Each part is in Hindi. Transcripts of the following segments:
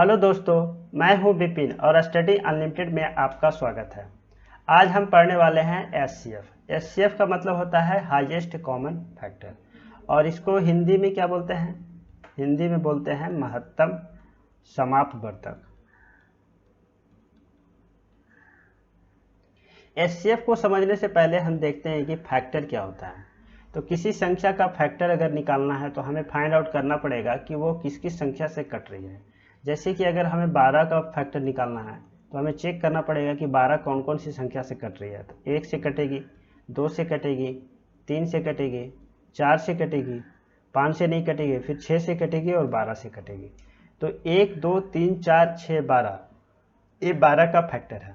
हेलो दोस्तों, मैं हूं विपिन और स्टडी अनलिमिटेड में आपका स्वागत है। आज हम पढ़ने वाले हैं एचसीएफ। एचसीएफ का मतलब होता है हाईएस्ट कॉमन फैक्टर और इसको हिंदी में क्या बोलते हैं? हिंदी में बोलते हैं महत्तम समापवर्तक। एचसीएफ को समझने से पहले हम देखते हैं कि फैक्टर क्या होता है। तो किसी संख्या का फैक्टर अगर निकालना है तो हमें फाइंड आउट करना पड़ेगा कि वो किस किस संख्या से कट रही है। जैसे कि अगर हमें 12 का फैक्टर निकालना है तो हमें चेक करना पड़ेगा कि 12 कौन कौन सी संख्या से कट रही है। तो 1 से कटेगी, 2 से कटेगी, 3 से कटेगी, 4 से कटेगी, 5 से नहीं कटेगी, फिर 6 से कटेगी और 12 से कटेगी। तो 1, 2, 3, 4, 6, 12 ये 12 का फैक्टर है।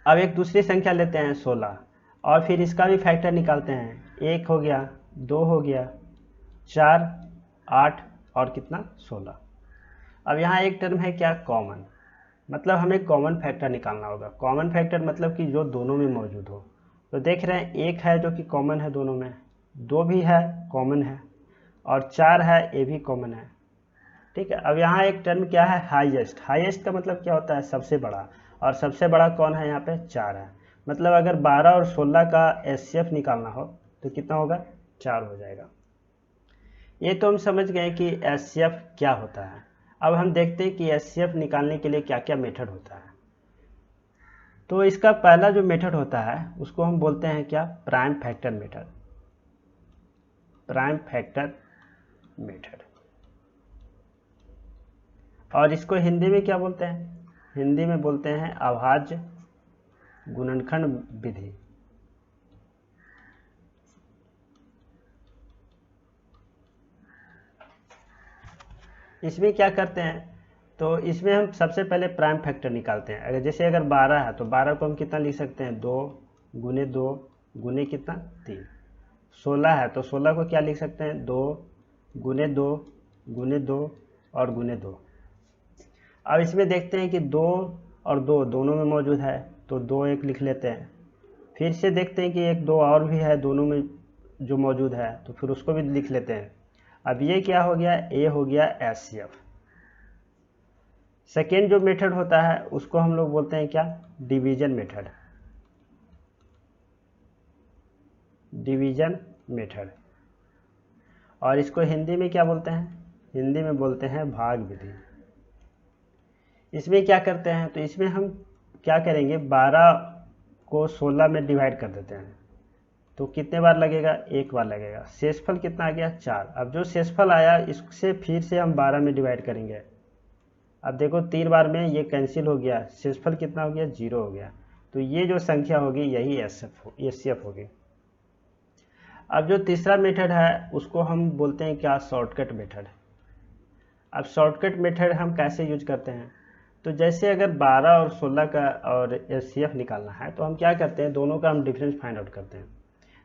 अब एक दूसरी संख्या लेते हैं 16 और फिर इसका भी फैक्टर निकालते हैं। 1 हो गया, 2 हो गया, 4, 8 और कितना 16। अब यहाँ एक टर्म है क्या, कॉमन। मतलब हमें कॉमन फैक्टर निकालना होगा। कॉमन फैक्टर मतलब कि जो दोनों में मौजूद हो। तो देख रहे हैं 1 है जो कि कॉमन है दोनों में, 2 भी है कॉमन है और 4 है ये भी कॉमन है। ठीक है। अब यहाँ एक टर्म क्या है, हाईएस्ट। हाईएस्ट का मतलब क्या होता है, सबसे बड़ा। और सबसे बड़ा कौन है, यहाँ पे 4 है। मतलब अगर 12 और 16 का एचसीएफ निकालना हो तो कितना होगा, 4 हो जाएगा। ये तो हम समझ गए कि एचसीएफ क्या होता है। अब हम देखते हैं कि एचसीएफ निकालने के लिए क्या क्या मेथड होता है। तो इसका पहला जो मेथड होता है उसको हम बोलते हैं क्या, prime factor method. Prime factor method. और इसको हिंदी में क्या बोलते हैं? हिंदी में बोलते हैं अभाज्य गुणनखंड विधि। इसमें क्या करते हैं, तो इसमें हम सबसे पहले प्राइम फैक्टर निकालते हैं। अगर 12 है तो 12 को हम कितना लिख सकते हैं, 2 गुने 2 गुने कितना 3। 16 है तो 16 को क्या लिख सकते हैं, 2 गुने 2 गुने 2 और गुने 2। अब इसमें देखते हैं कि 2 और 2 दोनों में मौजूद है तो 2 एक लिख लेते हैं। फिर से देखते हैं कि एक 2 और भी है दोनों में जो मौजूद है तो फिर उसको भी लिख लेते हैं। अब ये क्या हो गया, ए हो गया एचसीएफ। सेकेंड जो मेथड होता है उसको हम लोग बोलते हैं क्या, डिवीजन मेथड। Division method. और इसको हिंदी में क्या बोलते हैं, हिंदी में बोलते हैं भाग विधि। इसमें क्या करते हैं, तो इसमें हम क्या करेंगे, 12 को 16 में डिवाइड कर देते हैं। तो कितने बार लगेगा, एक बार लगेगा। शेषफल कितना आ गया, 4। अब जो शेषफल आया इससे फिर से हम 12 में डिवाइड करेंगे। अब देखो 3 बार में ये कैंसिल हो गया, शेषफल कितना हो गया, 0 हो गया। तो ये जो संख्या होगी यही एचसीएफ होगी। अब जो तीसरा मेथड है उसको हम बोलते हैं क्या, शॉर्टकट मेथड। अब शॉर्टकट मेथड हम कैसे यूज करते हैं, तो जैसे अगर 12 और 16 का और एचसीएफ निकालना है तो हम क्या करते हैं, दोनों का हम डिफरेंस फाइंड आउट करते हैं।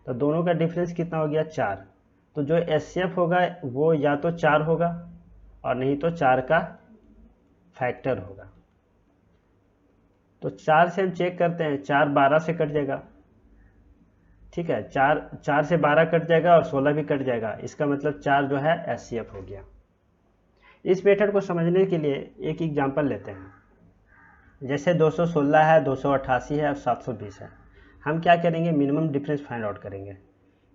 तो दोनों का डिफरेंस कितना हो गया, 4। तो जो एचसीएफ होगा वो या तो 4 होगा और नहीं तो 4 का फैक्टर होगा। तो 4 से हम चेक करते हैं, 4 12 से कट जाएगा। ठीक है, 4 से 12 कट जाएगा और 16 भी कट जाएगा। इसका मतलब 4 जो है एचसीएफ हो गया। इस मेथड को समझने के लिए एक एग्जांपल लेते हैं। जैसे 216 है, 288 है और 720 है। हम क्या करेंगे, मिनिमम डिफरेंस फाइंड आउट करेंगे।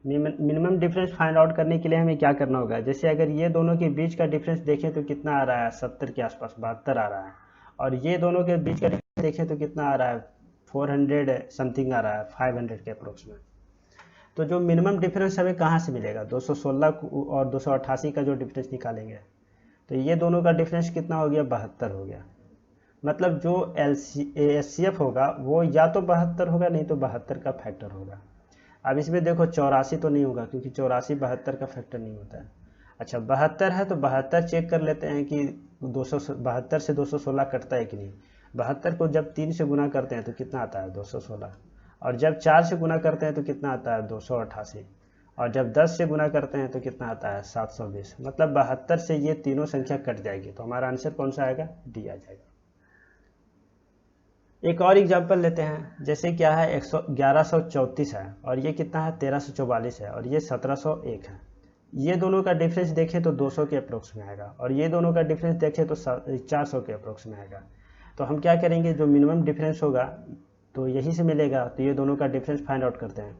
मिनिमम डिफरेंस फाइंड आउट करने के लिए हमें क्या करना होगा, जैसे अगर ये दोनों के बीच का डिफरेंस देखें तो कितना आ रहा है, 70 के आसपास, 72 आ रहा है। और ये दोनों के बीच का डिफरेंस देखें तो कितना आ रहा है, 400 समथिंग आ रहा है, 500 के अप्रोक्स में। तो जो मिनिमम डिफरेंस हमें कहाँ से मिलेगा, 216 और 288 का जो डिफरेंस निकालेंगे तो ये दोनों का डिफरेंस कितना हो गया, 72 हो गया। मतलब जो एचसीएफ होगा वो या तो 72 होगा नहीं तो 72 का फैक्टर होगा। अब इसमें देखो 84 तो नहीं होगा क्योंकि 84 72 का फैक्टर नहीं होता है। अच्छा 72 है तो 72 चेक कर लेते हैं कि 272 से 216 कटता है कि नहीं। 72 को जब 3 से गुना करते हैं तो कितना आता है, 216। और जब 4 से गुना करते हैं तो कितना आता है, 288। और जब 10 से गुना करते हैं तो कितना आता है, 720। मतलब 72 से ये तीनों संख्या कट जाएगी। तो हमारा आंसर कौन सा आएगा, डी आ जाएगा। एक और एग्जांपल लेते हैं। जैसे क्या है, 1134 है और ये कितना है, 1344 है और ये 1701 है। ये दोनों का डिफरेंस देखें तो 200 के अप्रोक्स में आएगा, और ये दोनों का डिफरेंस देखें तो 400 के अप्रोक्स में आएगा। तो हम क्या करेंगे, जो मिनिमम डिफरेंस होगा तो यहीं से मिलेगा, तो ये दोनों का डिफरेंस फाइंड आउट करते हैं।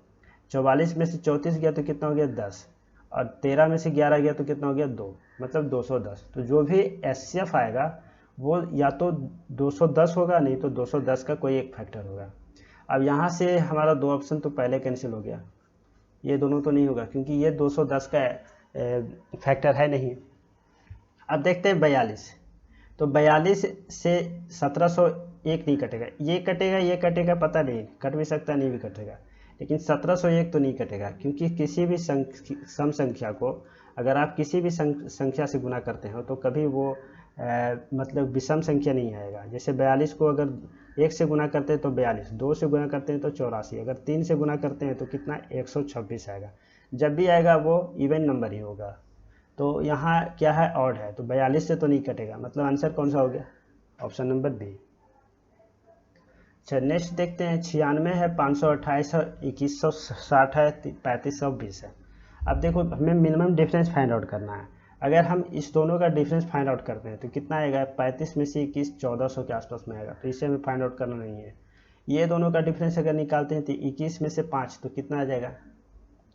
44 में से 34 गया तो कितना हो गया 10, और 13 में से 11 गया तो कितना हो गया 2, मतलब 210। तो जो भी एचसीएफ आएगा वो या तो 210 होगा, नहीं तो 210 का कोई एक फैक्टर होगा। अब यहाँ से हमारा 2 ऑप्शन तो पहले कैंसिल हो गया, ये दोनों तो नहीं होगा क्योंकि ये 210 का फैक्टर है नहीं। अब देखते हैं 42, तो 42 से 1701 नहीं कटेगा, ये कटेगा पता नहीं, कट भी सकता नहीं भी कटेगा, लेकिन 1701 तो नहीं कटेगा, क्योंकि किसी भी सम संख्या को अगर आप किसी भी संख्या से गुना करते हो तो कभी वो मतलब विषम संख्या नहीं आएगा। जैसे 42 को अगर 1 से गुना करते हैं तो 42, 2 से गुना करते हैं तो 84, अगर 3 से गुना करते हैं तो कितना 126 आएगा। जब भी आएगा वो इवन नंबर ही होगा। तो यहाँ क्या है, ऑड है, तो 42 से तो नहीं कटेगा, मतलब आंसर कौन सा हो गया, ऑप्शन नंबर बी। अच्छा नेक्स्ट देखते हैं, 96 है, 528 है, 2160 है, 3520 है। अब देखो हमें मिनिमम डिफरेंस फाइंड आउट करना है। अगर हम इस दोनों का डिफरेंस फाइंड आउट करते हैं तो कितना आएगा, 35 में से 21 1400 के आसपास में आएगा, तो इसे हमें फाइंड आउट करना नहीं है। ये दोनों का डिफरेंस अगर निकालते हैं तो 21 में से 5 तो कितना आ जाएगा,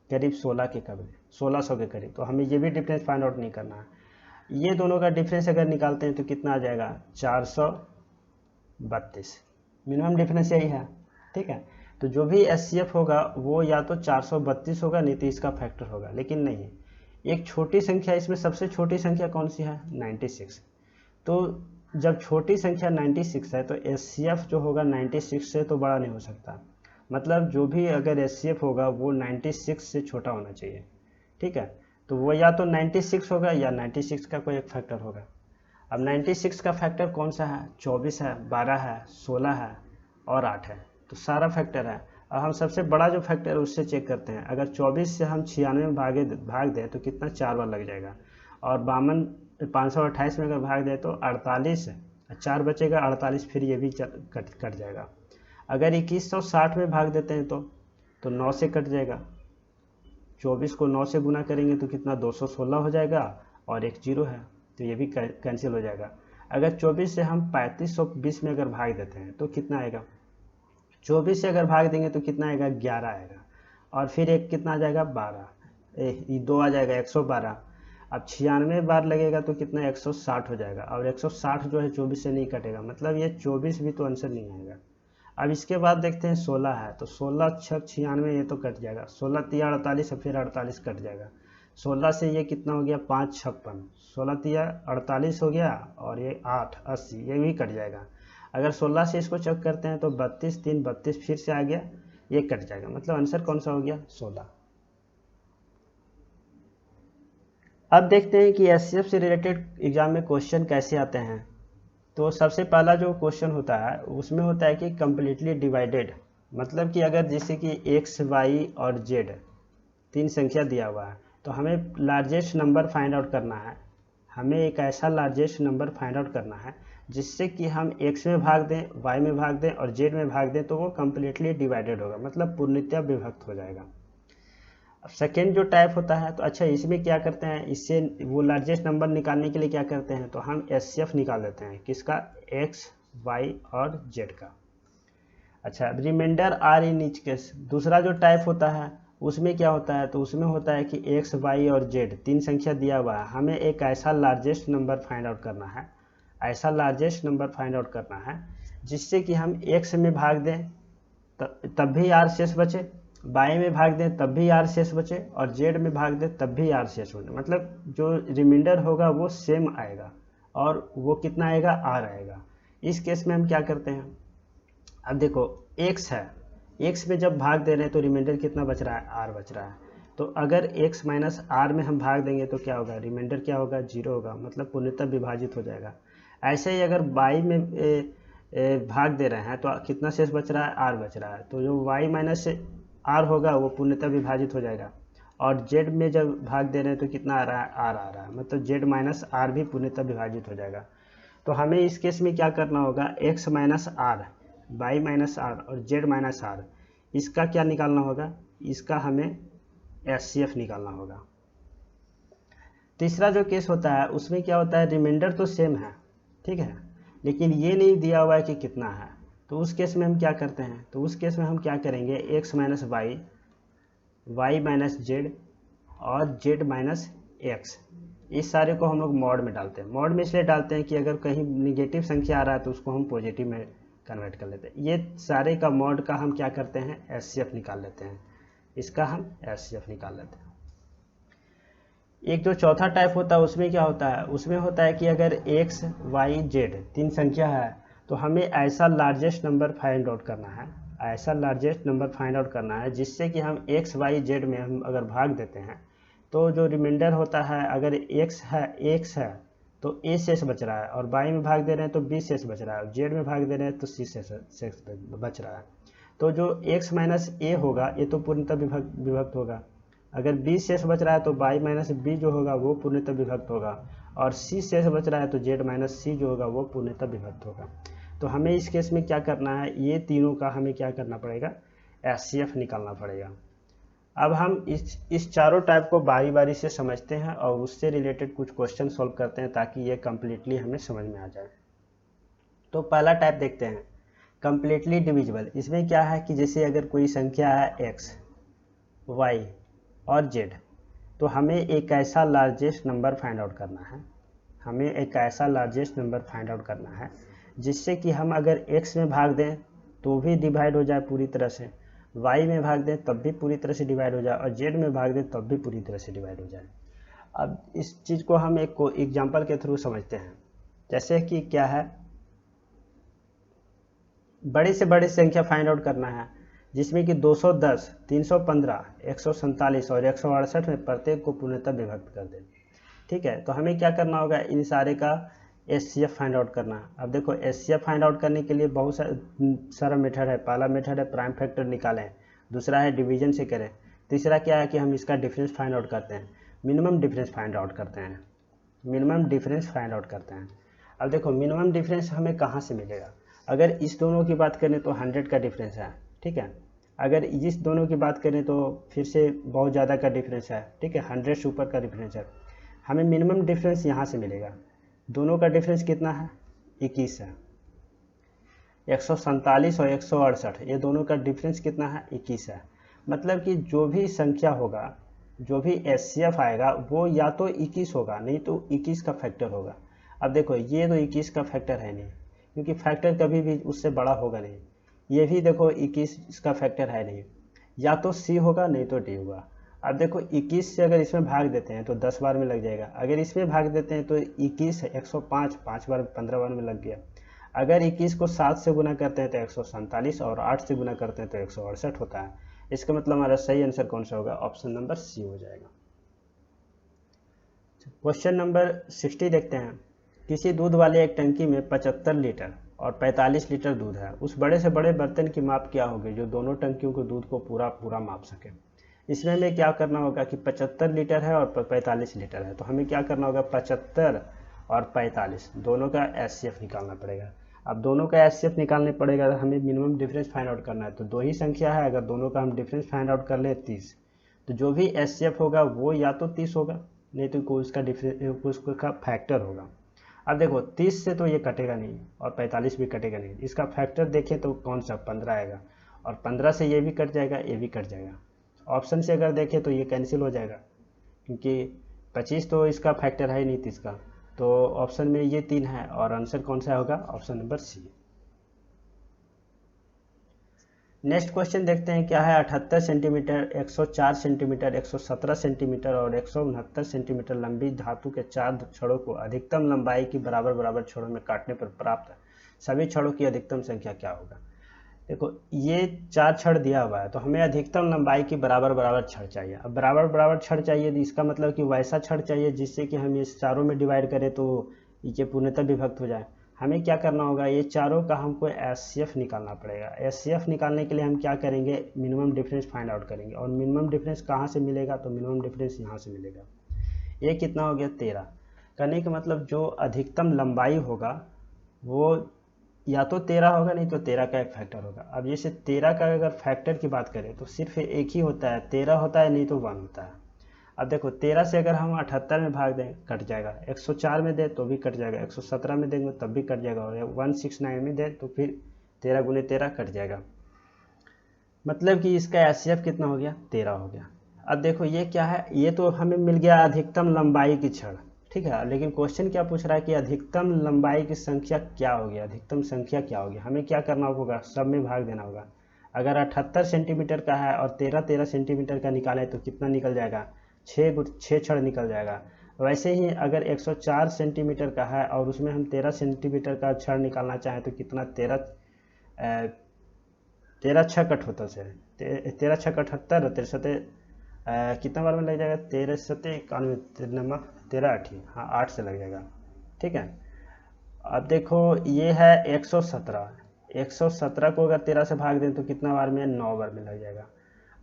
करीब 16 के करीब, 1600 के करीब, तो हमें ये भी डिफरेंस फाइंड आउट नहीं करना है। ये दोनों का डिफरेंस अगर निकालते हैं तो कितना आ जाएगा, 432, मिनिमम डिफरेंस यही है, ठीक है। तो जो भी एचसीएफ होगा वो या तो 432 होगा, नहीं तो इसका फैक्टर होगा, लेकिन नहीं, एक छोटी संख्या, इसमें सबसे छोटी संख्या कौन सी है, 96। तो जब छोटी संख्या 96 है तो एचसीएफ जो होगा 96 से तो बड़ा नहीं हो सकता, मतलब जो भी अगर एचसीएफ होगा वो 96 से छोटा होना चाहिए, ठीक है। तो वो या तो 96 होगा या 96 का कोई एक फैक्टर होगा। अब 96 का फैक्टर कौन सा है, 24 है, 12 है, 16 है और 8 है, तो सारा फैक्टर है। अब हम सबसे बड़ा जो फैक्टर है उससे चेक करते हैं। अगर 24 से हम 96 में भाग दें तो कितना, 4 बार लग जाएगा, और 528 में अगर भाग दें तो 48 है, 4 बचेगा 48, फिर ये भी कट जाएगा। अगर 2160 में भाग देते हैं तो 9 से कट जाएगा, 24 को 9 से गुना करेंगे तो कितना 216 हो जाएगा, और एक 0 है तो ये भी कैंसिल हो जाएगा। अगर 24 से हम 3520 में अगर भाग देते हैं तो कितना आएगा, 24 से अगर भाग देंगे तो कितना आएगा, 11 आएगा, और फिर एक कितना आ जाएगा, 12, ये 2 आ जाएगा, 112। अब 96 बार लगेगा तो कितना, 160 हो जाएगा, और 160 जो है 24 से नहीं कटेगा, मतलब ये 24 भी तो आंसर नहीं आएगा। अब इसके बाद देखते हैं 16 है, तो 16 6 96, ये तो कट जाएगा, 16 तिया 48 और फिर 48 कट जाएगा। 16 से ये कितना हो गया, 5 56, 16 तिया 48 हो गया, और ये 8 80, ये भी कट जाएगा। अगर 16 से इसको चेक करते हैं तो 32 3 32 फिर से आ गया, ये कट जाएगा, मतलब आंसर कौन सा हो गया, 16। अब देखते हैं कि एचसीएफ से रिलेटेड एग्जाम में क्वेश्चन कैसे आते हैं। तो सबसे पहला जो क्वेश्चन होता है उसमें होता है कि कम्प्लीटली डिवाइडेड, मतलब कि अगर जैसे कि एक्स वाई और जेड 3 संख्या दिया हुआ है तो हमें लार्जेस्ट नंबर फाइंड आउट करना है। हमें एक ऐसा लार्जेस्ट नंबर फाइंड आउट करना है जिससे कि हम एक्स में भाग दें, वाई में भाग दें और जेड में भाग दें तो वो कम्प्लीटली डिवाइडेड होगा, मतलब पूर्णतया विभक्त हो जाएगा। अब सेकेंड जो टाइप होता है, तो अच्छा इसमें क्या करते हैं, इससे वो लार्जेस्ट नंबर निकालने के लिए क्या करते हैं, तो हम एचसीएफ निकाल देते हैं, किसका, एक्स वाई और जेड का। अच्छा reminder are in each case, दूसरा जो टाइप होता है उसमें क्या होता है, तो उसमें होता है कि एक्स वाई और जेड 3 संख्या दिया हुआ है, हमें एक ऐसा लार्जेस्ट नंबर फाइंड आउट करना है, ऐसा लार्जेस्ट नंबर फाइंड आउट करना है जिससे कि हम एक्स में भाग दें तब भी आर शेष बचे, बाएं में भाग दें तब भी आर शेष बचे, और जेड में भाग दें तब भी आर शेष बचे, मतलब जो रिमाइंडर होगा वो सेम आएगा, और वो कितना आएगा, आर आएगा। इस केस में हम क्या करते हैं, अब देखो एक्स है, एक्स में जब भाग दे रहे हैं तो रिमाइंडर कितना बच रहा है, आर बच रहा है, तो अगर एक्स माइनस आर में हम भाग देंगे तो क्या होगा, रिमाइंडर क्या होगा, 0 होगा, मतलब पूर्णतः विभाजित हो जाएगा। ऐसे ही अगर बाई में भाग दे रहे हैं तो कितना शेष बच रहा है, आर बच रहा है, तो जो वाई माइनस आर होगा वो पूर्णतः विभाजित हो जाएगा, और जेड में जब भाग दे रहे हैं तो कितना आ रहा है, आर आ रहा है, मतलब जेड माइनस आर भी पूर्णतः विभाजित हो जाएगा। तो हमें इस केस में क्या करना होगा, X minus R, Y minus R और जेड माइनस आर, इसका क्या निकालना होगा, इसका हमें एचसीएफ निकालना होगा। तीसरा जो केस होता है उसमें क्या होता है, रिमाइंडर तो सेम है, ठीक है, लेकिन ये नहीं दिया हुआ है कि कितना है। तो उस केस में हम क्या करते हैं, तो उस केस में हम क्या करेंगे, x minus Y, Y minus Z और z माइनस एक्स, इस सारे को हम लोग मॉड में डालते हैं। मॉड में इसलिए डालते हैं कि अगर कहीं निगेटिव संख्या आ रहा है तो उसको हम पॉजिटिव में कन्वर्ट कर लेते हैं। ये सारे का मॉड का हम क्या करते हैं, एचसीएफ निकाल लेते हैं, इसका हम एचसीएफ निकाल लेते हैं। एक जो चौथा टाइप होता है उसमें क्या होता है, उसमें होता है कि अगर x, y, z 3 संख्या है तो हमें ऐसा लार्जेस्ट नंबर फाइंड आउट करना है, ऐसा लार्जेस्ट नंबर फाइंड आउट करना है जिससे कि हम x, y, z में हम अगर भाग देते हैं तो जो रिमाइंडर होता है, अगर x है तो a शेष बच रहा है, और y में भाग दे रहे हैं तो b शेष बच रहा है, और z में भाग दे रहे हैं तो c शेष बच रहा है। तो जो x माइनस a होगा ये तो पूर्णतः विभक्त होगा, अगर b शेष बच रहा है तो y माइनस b जो होगा वो पूर्णतः विभक्त होगा, और c शेष बच रहा है तो z माइनस c जो होगा वो पूर्णतः विभक्त होगा। तो हमें इस केस में क्या करना है, ये तीनों का हमें क्या करना पड़ेगा, एचसीएफ निकालना पड़ेगा। अब हम इस चारों टाइप को बारी बारी से समझते हैं और उससे रिलेटेड कुछ क्वेश्चन सॉल्व करते हैं ताकि ये कम्प्लीटली हमें समझ में आ जाए। तो पहला टाइप देखते हैं, कम्प्लीटली डिविजिबल। इसमें क्या है कि जैसे अगर कोई संख्या है x, y और z, तो हमें एक ऐसा लार्जेस्ट नंबर फाइंड आउट करना है, हमें एक ऐसा लार्जेस्ट नंबर फाइंड आउट करना है जिससे कि हम अगर x में भाग दें तो भी डिवाइड हो जाए पूरी तरह से, y में भाग दें तब भी पूरी तरह से डिवाइड हो जाए, और z में भाग दें तब भी पूरी तरह से डिवाइड हो जाए। अब इस चीज़ को हम एक एग्जाम्पल के थ्रू समझते हैं। जैसे कि क्या है, बड़ी से बड़ी संख्या फाइंड आउट करना है जिसमें कि 210, 315, 147 और 168 में प्रत्येक को पूर्णतः विभक्त कर दें, ठीक है। तो हमें क्या करना होगा, इन सारे का एचसीएफ फाइंड आउट करना है। अब देखो एचसीएफ फाइंड आउट करने के लिए बहुत सारा मेथड है। पहला मेथड है प्राइम फैक्टर निकालें, दूसरा है डिवीजन से करें, तीसरा क्या है कि हम इसका डिफरेंस फाइंड आउट करते हैं, मिनिमम डिफरेंस फाइंड आउट करते हैं, मिनिमम डिफरेंस फाइंड आउट करते हैं। अब देखो मिनिमम डिफरेंस हमें कहाँ से मिलेगा, अगर इस दोनों की बात करें तो 100 का डिफरेंस है, ठीक है। अगर इस दोनों की बात करें तो फिर से बहुत ज़्यादा का डिफरेंस है, ठीक है, 100 से ऊपर का डिफरेंस है। हमें मिनिमम डिफरेंस यहाँ से मिलेगा, दोनों का डिफरेंस कितना है, 21 है। 147 और 168 ये दोनों का डिफरेंस कितना है, 21 है। मतलब कि जो भी संख्या होगा, जो भी एचसीएफ आएगा वो या तो 21 होगा, नहीं तो 21 का फैक्टर होगा। अब देखो ये तो 21 का फैक्टर है नहीं, क्योंकि फैक्टर कभी भी उससे बड़ा होगा नहीं। ये भी देखो 21 इसका फैक्टर है नहीं, या तो सी होगा नहीं तो डी होगा। अब देखो 21 से अगर इसमें भाग देते हैं तो 10 बार में लग जाएगा, अगर इसमें भाग देते हैं तो 21 105 5 बार 15 बार में लग गया। अगर 21 को 7 से गुना करते हैं तो 147 और 8 से गुना करते हैं तो 168 होता है। इसका मतलब हमारा सही आंसर कौन सा होगा, ऑप्शन नंबर सी हो जाएगा। क्वेश्चन नंबर 60 देखते हैं। किसी दूध वाले एक टंकी में 75 लीटर और 45 लीटर दूध है। उस बड़े से बड़े बर्तन की माप क्या होगी जो दोनों टंकियों के दूध को पूरा माप सके। इसमें हमें क्या करना होगा कि 75 लीटर है और 45 लीटर है, तो हमें क्या करना होगा, 75 और 45 दोनों का एचसीएफ निकालना पड़ेगा। अब दोनों का एचसीएफ निकालने पड़ेगा तो हमें मिनिमम डिफरेंस फाइंड आउट करना है। तो दो ही संख्या है, अगर दोनों का हम डिफरेंस फाइंड आउट कर ले 30, तो जो भी एचसीएफ होगा वो या तो 30 होगा, नहीं तो कोई उसका डिफरेंस उसका फैक्टर होगा। अब देखो 30 से तो ये कटेगा नहीं और 45 भी कटेगा नहीं, इसका फैक्टर देखें तो कौन सा, 15 आएगा, और 15 से ये भी कट जाएगा, ये भी कट जाएगा। ऑप्शन से अगर देखें तो ये कैंसिल हो जाएगा, क्योंकि 25 तो इसका फैक्टर है ही नहीं 30 का, तो ऑप्शन में ये 3 है और आंसर कौन सा होगा, option number C. Next question देखते हैं क्या है। 78 सेंटीमीटर, 104 सेंटीमीटर, 117 सेंटीमीटर और 169 सेंटीमीटर लंबी धातु के 4 छड़ों को अधिकतम लंबाई की बराबर छड़ों में काटने पर प्राप्त सभी छड़ों की अधिकतम संख्या क्या होगा। देखो ये 4 छड़ दिया हुआ है, तो हमें अधिकतम लंबाई की बराबर छड़ चाहिए। अब बराबर छड़ चाहिए तो इसका मतलब कि वैसा छड़ चाहिए जिससे कि हम ये चारों में डिवाइड करें तो ये पूर्णतः विभक्त हो जाए। हमें क्या करना होगा, ये चारों का हमको एचसीएफ निकालना पड़ेगा। एचसीएफ निकालने के लिए हम क्या करेंगे, मिनिमम डिफरेंस फाइंड आउट करेंगे, और मिनिमम डिफरेंस कहाँ से मिलेगा, तो मिनिमम डिफरेंस यहाँ से मिलेगा। ये कितना हो गया, 13। करने का मतलब जो अधिकतम लंबाई होगा वो या तो 13 होगा, नहीं तो 13 का एक फैक्टर होगा। अब जैसे 13 का अगर फैक्टर की बात करें तो सिर्फ एक ही होता है, 13 होता है, नहीं तो 1 होता है। अब देखो 13 से अगर हम 78 में भाग दें कट जाएगा, 104 में दें तो भी कट जाएगा, 117 में देंगे तब भी कट जाएगा, और 169 में दें तो फिर 13 गुने 13 कट जाएगा। मतलब कि इसका एचसीएफ कितना हो गया, 13 हो गया। अब देखो ये क्या है, ये तो हमें मिल गया अधिकतम लंबाई की क्षण, ठीक है, लेकिन क्वेश्चन क्या पूछ रहा है कि अधिकतम लंबाई की संख्या क्या होगी, अधिकतम संख्या क्या होगी। हमें क्या करना होगा, सब में भाग देना होगा। अगर 78 सेंटीमीटर का है और 13 सेंटीमीटर का निकाले तो कितना निकल जाएगा, 6 क्षण निकल जाएगा। वैसे ही अगर 104 सेंटीमीटर का है और उसमें हम 13 सेंटीमीटर का क्षण निकालना चाहें तो कितना, 13 छक 78 से 13 छक 78, 63 कितना बार में लग जाएगा, 13 सत्ते 91, 13 8, हाँ 8 से लग जाएगा, ठीक है। अब देखो ये है 117 को अगर 13 से भाग दें तो कितना बार में, 9 बार में लग जाएगा।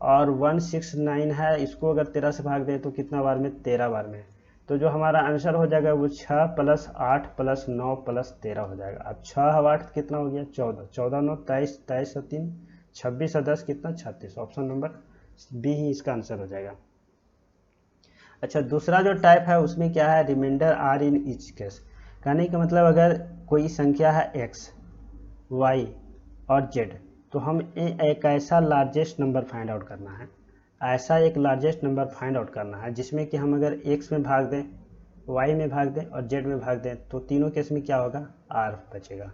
और 169 है, इसको अगर 13 से भाग दें तो कितना बार में, 13 बार में। तो जो हमारा आंसर हो जाएगा वो 6 + 8 + 9 + 13 हो जाएगा। अब 6 और 8 कितना हो गया, 14, 14 9 23, 23 और 3 26 और 10 कितना, 36। ऑप्शन नंबर बी ही इसका आंसर हो जाएगा। अच्छा, दूसरा जो टाइप है उसमें क्या है, reminder are in each case. कहने का मतलब अगर कोई संख्या है x, y और z, तो हम एक ऐसा लार्जेस्ट नंबर फाइंड आउट करना है, ऐसा एक लार्जेस्ट नंबर फाइंड आउट करना है जिसमें कि हम अगर x में भाग दें, y में भाग दें और z में भाग दें तो तीनों केस में क्या होगा, r बचेगा।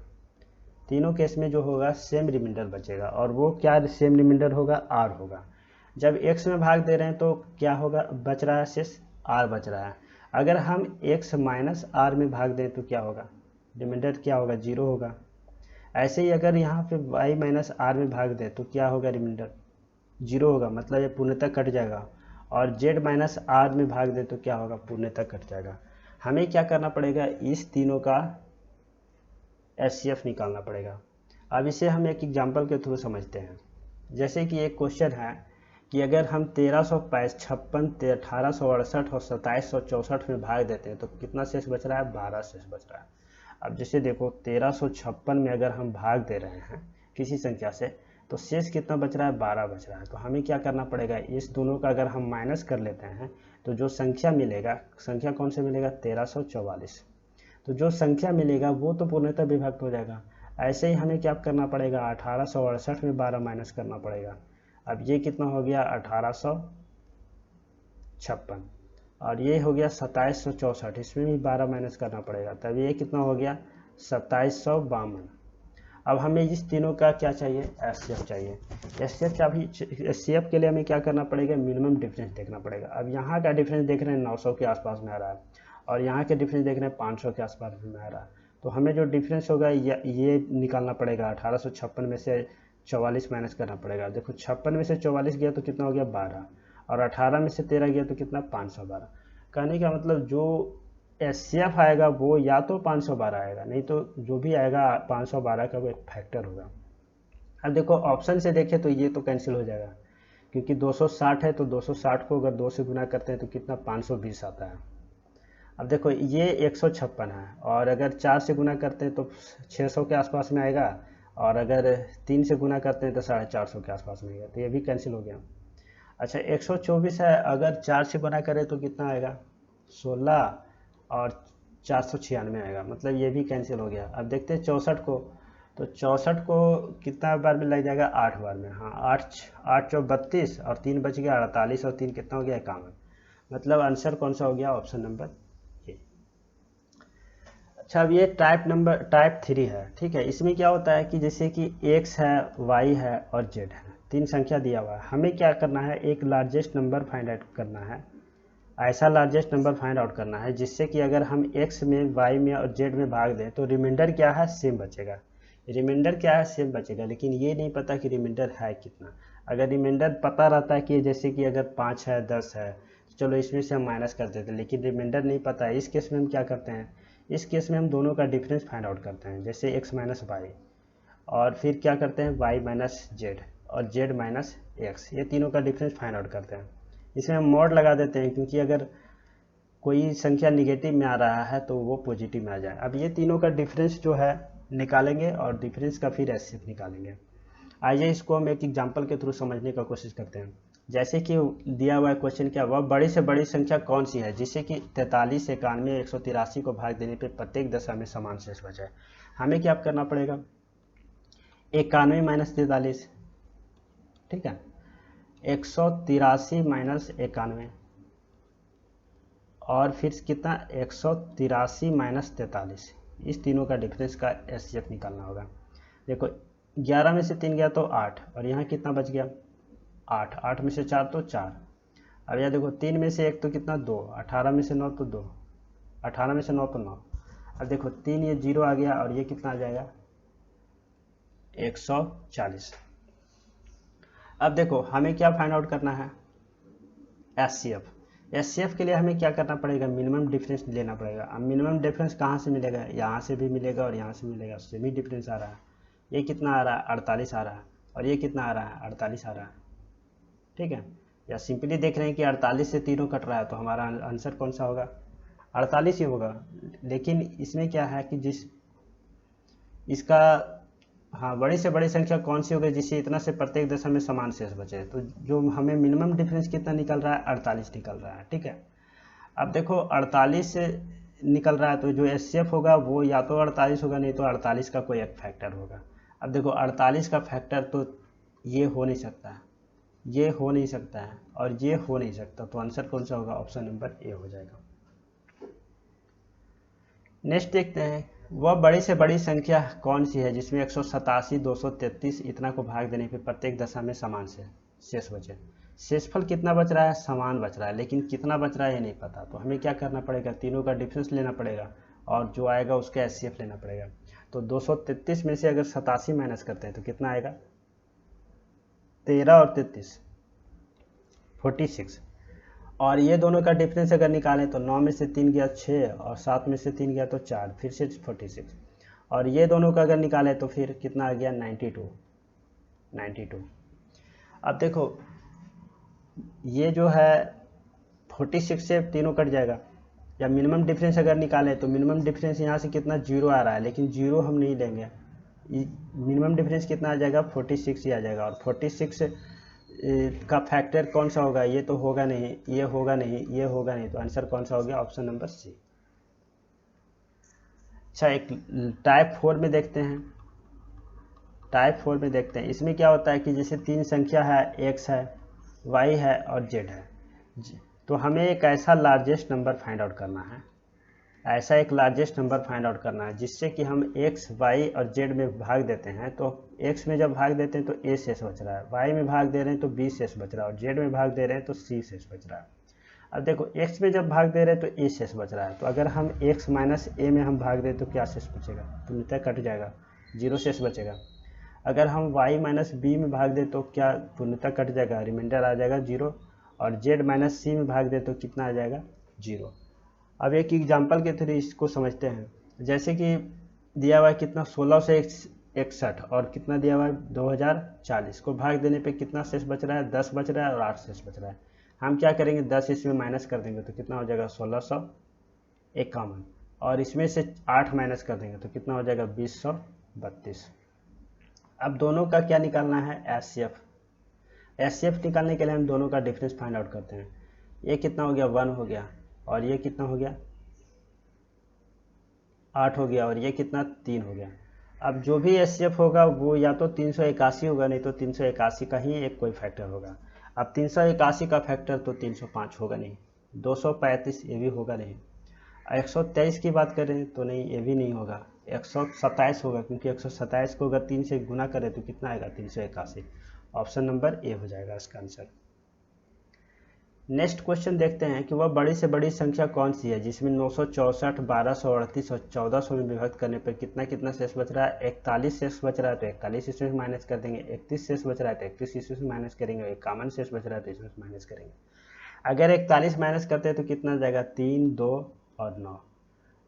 तीनों केस में जो होगा सेम रिमाइंडर बचेगा, और वो क्या सेम रिमाइंडर होगा, r होगा। जब x में भाग दे रहे हैं तो क्या होगा, बच रहा है शेष r बच रहा है। अगर हम x - r में भाग दें तो क्या होगा, रिमाइंडर क्या होगा, 0 होगा। ऐसे ही अगर यहाँ पे y - r में भाग दें तो क्या होगा, रिमाइंडर 0 होगा, मतलब ये पूर्णतः कट जाएगा। और z - r में भाग दें तो क्या होगा, पूर्णतः कट जाएगा। हमें क्या करना पड़ेगा, इस तीनों का एचसीएफ निकालना पड़ेगा। अब इसे हम एक एग्जाम्पल के थ्रू समझते हैं। जैसे कि एक क्वेश्चन है कि अगर हम 1356, 1868 और 2764 में भाग देते हैं तो कितना शेष बच रहा है, 12 शेष बच रहा है। अब जैसे देखो 1356 में अगर हम भाग दे रहे हैं किसी संख्या से तो शेष कितना बच रहा है, 12 बच रहा है। तो हमें क्या करना पड़ेगा, इस दोनों का अगर हम माइनस कर लेते हैं तो जो संख्या मिलेगा, संख्या कौन से मिलेगा, 1344। तो जो संख्या मिलेगा वो तो पूर्णतः विभक्त हो जाएगा। ऐसे ही हमें क्या करना पड़ेगा, 1868 में 12 माइनस करना पड़ेगा। अब ये कितना हो गया, 1856, और ये हो गया 2764, इसमें भी 12 माइनस करना पड़ेगा, तब ये कितना हो गया, 2752। अब हमें इस तीनों का क्या चाहिए, एचसीएफ चाहिए। एचसीएफ के लिए हमें क्या करना पड़ेगा, मिनिमम डिफरेंस देखना पड़ेगा। अब यहाँ का डिफरेंस देख रहे हैं 900 के आसपास में आ रहा है, और यहाँ के डिफरेंस देख रहे हैं 500 के आसपास में आ रहा है। तो हमें जो डिफरेंस होगा ये निकालना पड़ेगा। 1856 में से 44 माइनस करना पड़ेगा। देखो 56 में से 44 गया तो कितना हो गया, 12, और 18 में से 13 गया तो कितना, 512। कहने का मतलब जो एचसीएफ आएगा वो या तो 512 आएगा, नहीं तो जो भी आएगा 512 का वो एक फैक्टर होगा। अब देखो ऑप्शन से देखें तो ये तो कैंसिल हो जाएगा, क्योंकि 260 है तो 260 को अगर 2 से गुना करते हैं तो कितना, 520 आता है। अब देखो ये 156 है, और अगर 4 से गुना करते हैं तो 600 के आसपास में आएगा, और अगर 3 से गुना करते हैं तो 450 के आसपास में आएगा, तो ये भी कैंसिल हो गया। अच्छा 124 है, अगर 4 से गुना करें तो कितना आएगा, 16, और 496 आएगा, मतलब ये भी कैंसिल हो गया। अब देखते हैं 64 को, तो 64 को कितना बार में लग जाएगा, 8 बार में। हाँ 8 चौक 32, और 3 बच गया 48, और 3 कितना हो गया, 51। मतलब आंसर कौन सा हो गया, ऑप्शन नंबर ए। अच्छा अब ये टाइप 3 है, ठीक है। इसमें क्या होता है कि जैसे कि x है, y है और z है, 3 संख्या दिया हुआ है। हमें क्या करना है, एक लार्जेस्ट नंबर फाइंड आउट करना है, ऐसा लार्जेस्ट नंबर फाइंड आउट करना है जिससे कि अगर हम x में, y में और z में भाग दें तो रिमाइंडर क्या है, सेम बचेगा। रिमाइंडर क्या है, सेम बचेगा, लेकिन ये नहीं पता कि रिमाइंडर है कितना। अगर रिमाइंडर पता रहता है कि जैसे कि अगर 5 है, 10 है, तो चलो इसमें से हम माइनस कर देते हैं, लेकिन रिमाइंडर नहीं पता है। इस केस में हम क्या करते हैं, इस केस में हम दोनों का डिफरेंस फाइंड आउट करते हैं, जैसे x - y, और फिर क्या करते हैं, y - z और z - x, ये तीनों का डिफरेंस फाइंड आउट करते हैं। इसमें हम मॉड लगा देते हैं, क्योंकि अगर कोई संख्या निगेटिव में आ रहा है तो वो पॉजिटिव में आ जाए। अब ये तीनों का डिफरेंस जो है निकालेंगे, और डिफरेंस का फिर एचसीएफ निकालेंगे। आइए इसको हम एक एग्जांपल के थ्रू समझने का कोशिश करते हैं। जैसे कि दिया हुआ है क्वेश्चन, क्या वह बड़ी से बड़ी संख्या कौन सी है जिससे कि 43, 91, 183 को भाग देने पे प्रत्येक दशा में समान शेष बचे। हमें क्या करना पड़ेगा, 91 माइनस 43, ठीक है, 183 माइनस 91 और फिर कितना 183 माइनस 43, इस तीनों का डिफरेंस का एचसीएफ निकालना होगा। देखो 11 में से 3 गया तो 8 और यहाँ कितना बच गया 8, 8 में से 4 तो 4। अब यह देखो 3 में से 1 तो कितना 2, 18 में से 9 तो 2, 18 में से 9 तो 9। अब देखो 3 ये 0 आ गया और ये कितना आ जाएगा 140। अब देखो हमें क्या फाइंड आउट करना है एचसीएफ। एचसीएफ के लिए हमें क्या करना पड़ेगा, मिनिमम डिफरेंस लेना पड़ेगा। अब मिनिमम डिफरेंस कहाँ से मिलेगा, यहाँ से भी मिलेगा और यहाँ से मिलेगा, उससे भी डिफरेंस आ रहा है। ये कितना आ रहा है 48 आ रहा है और ये कितना आ रहा है 48 आ रहा है, ठीक है। या सिंपली देख रहे हैं कि 48 से तीनों कट रहा है तो हमारा आंसर कौन सा होगा 48 ही होगा। लेकिन इसमें क्या है कि इसका हाँ बड़ी से बड़ी संख्या कौन सी होगी जिससे इतना से प्रत्येक दशा में समान शेष बचे। तो जो हमें मिनिमम डिफरेंस कितना निकल रहा है 48 निकल रहा है, ठीक है। अब देखो 48 से निकल रहा है तो जो एचसीएफ होगा वो या तो 48 होगा नहीं तो 48 का कोई एक फैक्टर होगा। अब देखो 48 का फैक्टर तो ये हो नहीं सकता है, ये हो नहीं सकता है और ये हो नहीं सकता, तो आंसर कौन सा होगा, ऑप्शन नंबर ए हो जाएगा। नेक्स्ट देखते हैं, वह बड़ी से बड़ी संख्या कौन सी है जिसमें 187, 233 इतना को भाग देने पे प्रत्येक दशा में समान शेष बचे। शेषफल कितना बच रहा है, समान बच रहा है, लेकिन कितना बच रहा है ये नहीं पता। तो हमें क्या करना पड़ेगा, तीनों का डिफरेंस लेना पड़ेगा और जो आएगा उसका एचसीएफ लेना पड़ेगा। तो 233 में से अगर 87 माइनस करते हैं तो कितना आएगा 13 और 33 46। और ये दोनों का डिफरेंस अगर निकालें तो 9 में से 3 गया 6 और 7 में से 3 गया तो 4, फिर से 46। और ये दोनों का अगर निकालें तो फिर कितना आ गया 92। अब देखो ये जो है 46 से तीनों कट जाएगा। या मिनिमम डिफरेंस अगर निकालें तो मिनिमम डिफरेंस यहाँ से कितना 0 आ रहा है, लेकिन 0 हम नहीं लेंगे। मिनिमम डिफरेंस कितना आ जाएगा 46 ही आ जाएगा। और 46 का फैक्टर कौन सा होगा, ये तो होगा नहीं, ये होगा नहीं, ये होगा नहीं, तो आंसर कौन सा हो गया, ऑप्शन नंबर सी। अच्छा एक टाइप 4 में देखते हैं। टाइप 4 में देखते हैं, इसमें क्या होता है कि जैसे 3 संख्या है, x है, y है और z है, तो हमें एक ऐसा लार्जेस्ट नंबर फाइंड आउट करना है, ऐसा एक लार्जेस्ट नंबर फाइंड आउट करना है जिससे कि हम x, y और z में भाग देते हैं तो x में जब भाग देते हैं तो a शेष बच रहा है, y में भाग दे रहे हैं तो b शेष बच रहा है और z में भाग दे रहे हैं तो c शेष बच रहा है। अब देखो x में जब भाग दे रहे हैं तो a शेष बच रहा है, तो अगर हम x माइनस a में हम भाग दें तो क्या शेष बचेगा, पूर्णतः कट जाएगा, 0 शेष बचेगा। अगर हम y माइनस b में भाग दें तो क्या पूर्णतः कट जाएगा, रिमाइंडर आ जाएगा 0। और z माइनस c में भाग दें तो कितना आ जाएगा 0। अब एक एग्जाम्पल के थ्रू इसको समझते हैं। जैसे कि दिया हुआ है कितना 16 से 61 और कितना दिया हुआ है 2040 को भाग देने पे कितना शेष बच रहा है, 10 बच रहा है और 8 शेष बच रहा है। हम क्या करेंगे 10 इसमें माइनस कर देंगे तो कितना हो जाएगा 1651 और इसमें से 8 माइनस कर देंगे तो कितना हो जाएगा 2032। अब दोनों का क्या निकालना है एचसीएफ। एचसीएफ निकालने के लिए हम दोनों का डिफरेंस फाइंड आउट करते हैं। ये कितना हो गया 1 हो गया और ये कितना हो गया 8 हो गया और ये कितना 3 हो गया। अब जो भी एचसीएफ होगा वो या तो 381 होगा नहीं तो 381 का ही एक कोई फैक्टर होगा। अब 381 का फैक्टर तो 305 होगा नहीं, 235 ये भी होगा नहीं, 123 की बात करें तो नहीं ये भी नहीं होगा, 127 होगा क्योंकि 127 को अगर 3 से गुना करें तो कितना आएगा 381। ऑप्शन नंबर ए हो जाएगा इसका आंसर। नेक्स्ट क्वेश्चन देखते हैं कि वह बड़ी से बड़ी संख्या कौन सी है जिसमें 964, 1238 और 1400 में विभक्त करने पर कितना कितना शेष बच रहा है। 41 शेष बच रहा है तो 41 इसमें माइनस कर देंगे, 31 शेष बच रहा है तो 31 इसमें माइनस करेंगे, एक कॉमन शेष बच रहा है तो इसमें माइनस करेंगे। अगर 41 माइनस करते हैं तो कितना हो जाएगा 3, 2 और 9।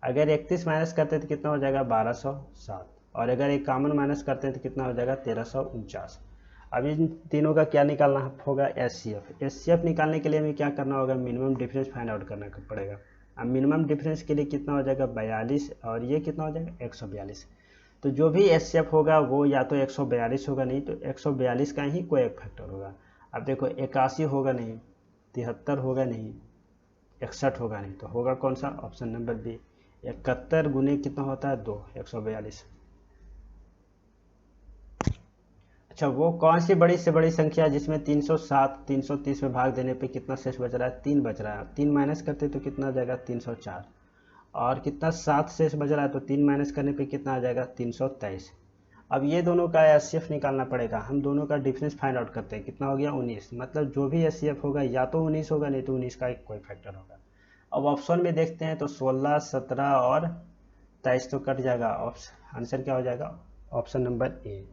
अगर 31 माइनस करते हैं तो कितना हो जाएगा 1207 और अगर एक कॉमन माइनस करते हैं तो कितना हो जाएगा 1349। अब इन तीनों का क्या निकालना होगा एचसीएफ। एचसीएफ निकालने के लिए हमें क्या करना होगा, मिनिमम डिफरेंस फाइंड आउट करना पड़ेगा। अब मिनिमम डिफरेंस के लिए कितना हो जाएगा 42 और ये कितना हो जाएगा 142। तो जो भी एचसीएफ होगा वो या तो 142 होगा नहीं तो 142 का ही कोई एक फैक्टर होगा। अब देखो 81 होगा नहीं, 73 होगा नहीं, 61 होगा नहीं, तो होगा कौन सा? Option number B. 71 गुने कितना होता है? 2, 142। अच्छा, वो कौन सी बड़ी से बड़ी संख्या है जिसमें 307 330 में भाग देने पे कितना शेष बच रहा है? 3 बच रहा है। 3 माइनस करते तो कितना आ जाएगा? 304। और कितना 7 शेष बच रहा है, तो 3 माइनस करने पे कितना आ जाएगा? 323। अब ये दोनों का एचसीएफ निकालना पड़ेगा। हम दोनों का डिफरेंस फाइंड आउट करते हैं। कितना हो गया? 19। मतलब जो भी एचसीएफ होगा या तो 19 होगा, नहीं तो 19 का एक कोई फैक्टर होगा। अब ऑप्शन में देखते हैं तो 16, 17 और 23 तो कट जाएगा। आंसर क्या हो जाएगा? Option number A.